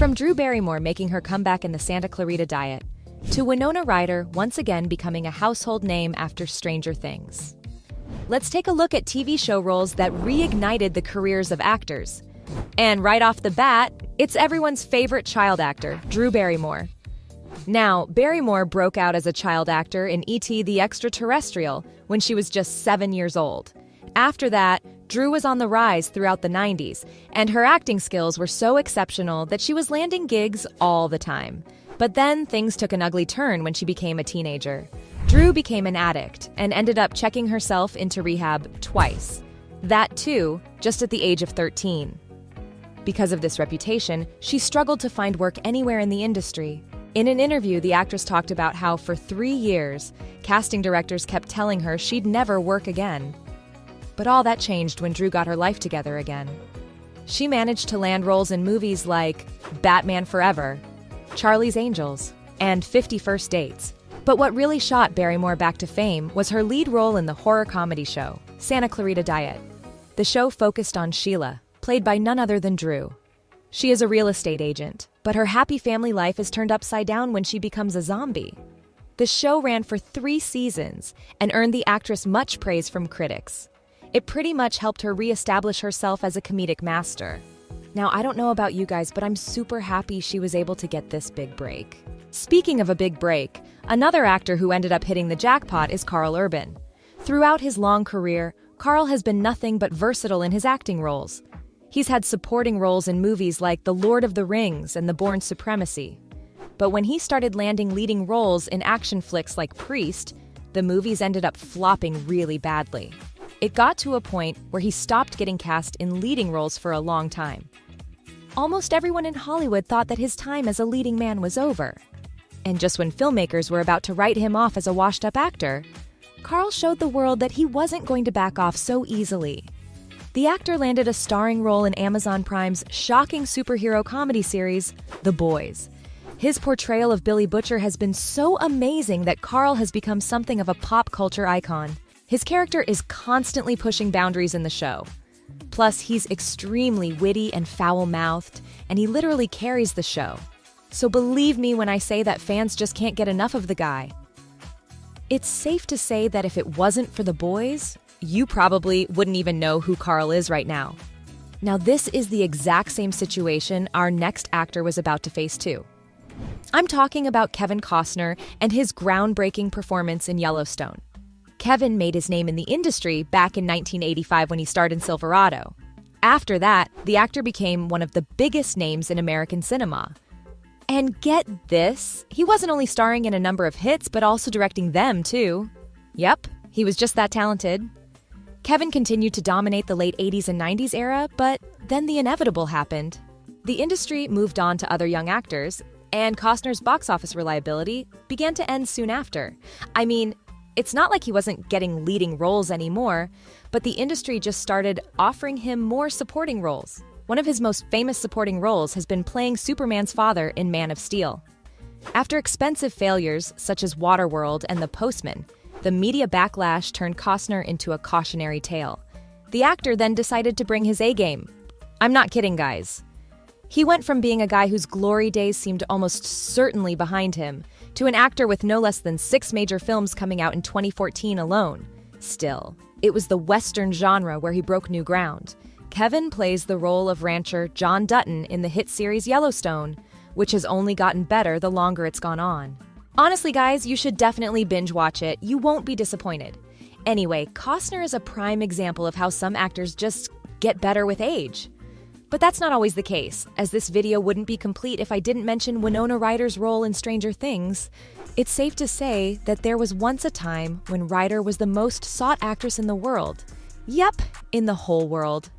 From Drew Barrymore making her comeback in the Santa Clarita Diet, to Winona Ryder once again becoming a household name after Stranger Things. Let's take a look at TV show roles that reignited the careers of actors. And right off the bat, it's everyone's favorite child actor, Drew Barrymore. Now, Barrymore broke out as a child actor in E.T. the Extraterrestrial when she was just 7 years old. After that, Drew was on the rise throughout the 90s, and her acting skills were so exceptional that she was landing gigs all the time. But then things took an ugly turn when she became a teenager. Drew became an addict and ended up checking herself into rehab twice. That too, just at the age of 13. Because of this reputation, she struggled to find work anywhere in the industry. In an interview, the actress talked about how for 3 years, casting directors kept telling her she'd never work again. But all that changed when Drew got her life together again. She managed to land roles in movies like Batman Forever, Charlie's Angels, and 50 First Dates. But what really shot Barrymore back to fame was her lead role in the horror comedy show, Santa Clarita Diet. The show focused on Sheila, played by none other than Drew. She is a real estate agent, but her happy family life is turned upside down when she becomes a zombie. The show ran for 3 seasons and earned the actress much praise from critics. It pretty much helped her reestablish herself as a comedic master. Now, I don't know about you guys, but I'm super happy she was able to get this big break. Speaking of a big break, another actor who ended up hitting the jackpot is Karl Urban. Throughout his long career, Karl has been nothing but versatile in his acting roles. He's had supporting roles in movies like The Lord of the Rings and The Bourne Supremacy. But when he started landing leading roles in action flicks like Priest, the movies ended up flopping really badly. It got to a point where he stopped getting cast in leading roles for a long time. Almost everyone in Hollywood thought that his time as a leading man was over. And just when filmmakers were about to write him off as a washed-up actor, Karl showed the world that he wasn't going to back off so easily. The actor landed a starring role in Amazon Prime's shocking superhero comedy series, The Boys. His portrayal of Billy Butcher has been so amazing that Karl has become something of a pop culture icon. His character is constantly pushing boundaries in the show. Plus, he's extremely witty and foul-mouthed, and he literally carries the show. So believe me when I say that fans just can't get enough of the guy. It's safe to say that if it wasn't for The Boys, you probably wouldn't even know who Karl is right now. Now, this is the exact same situation our next actor was about to face too. I'm talking about Kevin Costner and his groundbreaking performance in Yellowstone. Kevin made his name in the industry back in 1985 when he starred in Silverado. After that, the actor became one of the biggest names in American cinema. And get this, he wasn't only starring in a number of hits, but also directing them too. Yep, he was just that talented. Kevin continued to dominate the late 80s and 90s era, but then the inevitable happened. The industry moved on to other young actors, and Costner's box office reliability began to end soon after. I mean, it's not like he wasn't getting leading roles anymore, but the industry just started offering him more supporting roles. One of his most famous supporting roles has been playing Superman's father in Man of Steel. After expensive failures such as Waterworld and The Postman, the media backlash turned Costner into a cautionary tale. The actor then decided to bring his A-game. I'm not kidding, guys. He went from being a guy whose glory days seemed almost certainly behind him to an actor with no less than 6 major films coming out in 2014 alone. Still, it was the Western genre where he broke new ground. Kevin plays the role of rancher John Dutton in the hit series Yellowstone, which has only gotten better the longer it's gone on. Honestly, guys, you should definitely binge watch it. You won't be disappointed. Anyway, Costner is a prime example of how some actors just get better with age. But that's not always the case, as this video wouldn't be complete if I didn't mention Winona Ryder's role in Stranger Things. It's safe to say that there was once a time when Ryder was the most sought actress in the world. Yep, in the whole world.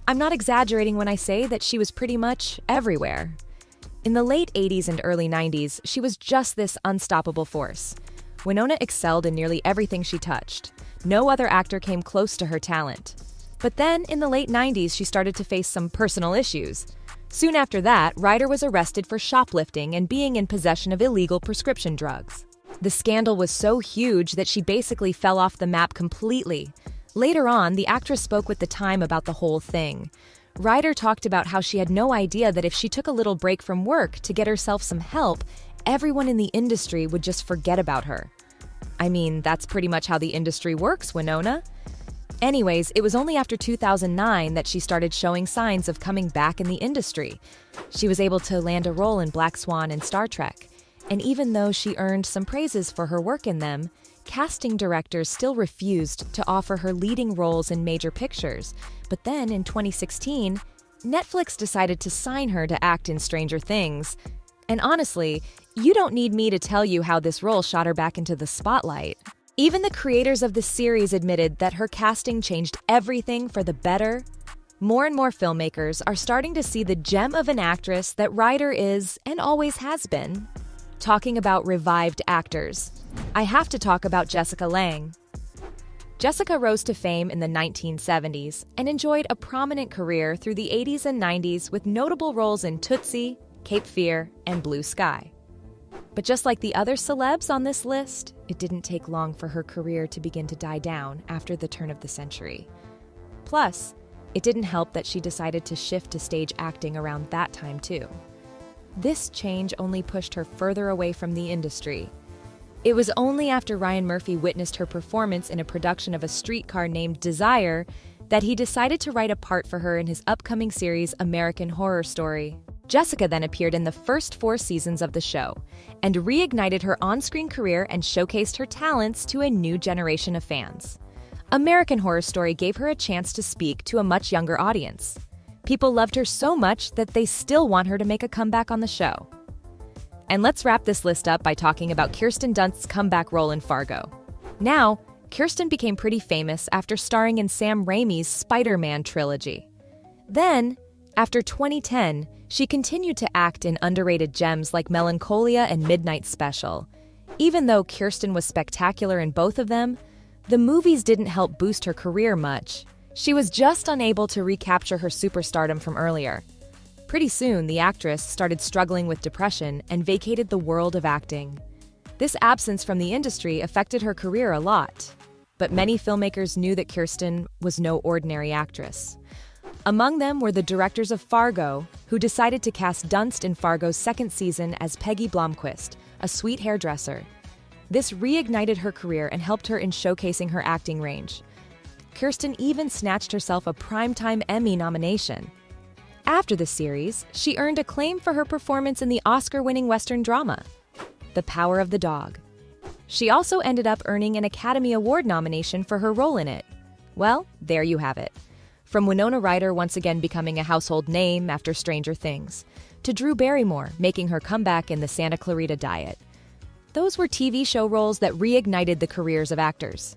I'm not exaggerating when I say that she was pretty much everywhere. In the late 80s and early 90s, she was just this unstoppable force. Winona excelled in nearly everything she touched. No other actor came close to her talent. But then, in the late 90s, she started to face some personal issues. Soon after that, Ryder was arrested for shoplifting and being in possession of illegal prescription drugs. The scandal was so huge that she basically fell off the map completely. Later on, the actress spoke with The Time about the whole thing. Ryder talked about how she had no idea that if she took a little break from work to get herself some help, everyone in the industry would just forget about her. I mean, that's pretty much how the industry works, Winona. Anyways, it was only after 2009 that she started showing signs of coming back in the industry. She was able to land a role in Black Swan and Star Trek. And even though she earned some praises for her work in them, casting directors still refused to offer her leading roles in major pictures. But then, in 2016, Netflix decided to sign her to act in Stranger Things. And honestly, you don't need me to tell you how this role shot her back into the spotlight. Even the creators of the series admitted that her casting changed everything for the better. More and more filmmakers are starting to see the gem of an actress that Ryder is and always has been. Talking about revived actors, I have to talk about Jessica Lange. Jessica rose to fame in the 1970s and enjoyed a prominent career through the 80s and 90s with notable roles in Tootsie, Cape Fear, and Blue Sky. But just like the other celebs on this list, it didn't take long for her career to begin to die down after the turn of the century. Plus, it didn't help that she decided to shift to stage acting around that time too. This change only pushed her further away from the industry. It was only after Ryan Murphy witnessed her performance in a production of A Streetcar Named Desire that he decided to write a part for her in his upcoming series American Horror Story. Jessica then appeared in the first 4 seasons of the show and reignited her on-screen career and showcased her talents to a new generation of fans. American Horror Story gave her a chance to speak to a much younger audience. People loved her so much that they still want her to make a comeback on the show. And let's wrap this list up by talking about Kirsten Dunst's comeback role in Fargo. Now, Kirsten became pretty famous after starring in Sam Raimi's Spider-Man trilogy. Then, after 2010, she continued to act in underrated gems like Melancholia and Midnight Special. Even though Kirsten was spectacular in both of them, the movies didn't help boost her career much. She was just unable to recapture her superstardom from earlier. Pretty soon, the actress started struggling with depression and vacated the world of acting. This absence from the industry affected her career a lot. But many filmmakers knew that Kirsten was no ordinary actress. Among them were the directors of Fargo, who decided to cast Dunst in Fargo's second season as Peggy Blomquist, a sweet hairdresser. This reignited her career and helped her in showcasing her acting range. Kirsten even snatched herself a Primetime Emmy nomination. After the series, she earned acclaim for her performance in the Oscar-winning Western drama, The Power of the Dog. She also ended up earning an Academy Award nomination for her role in it. Well, there you have it. From Winona Ryder once again becoming a household name after Stranger Things, to Drew Barrymore making her comeback in the Santa Clarita Diet. Those were TV show roles that reignited the careers of actors.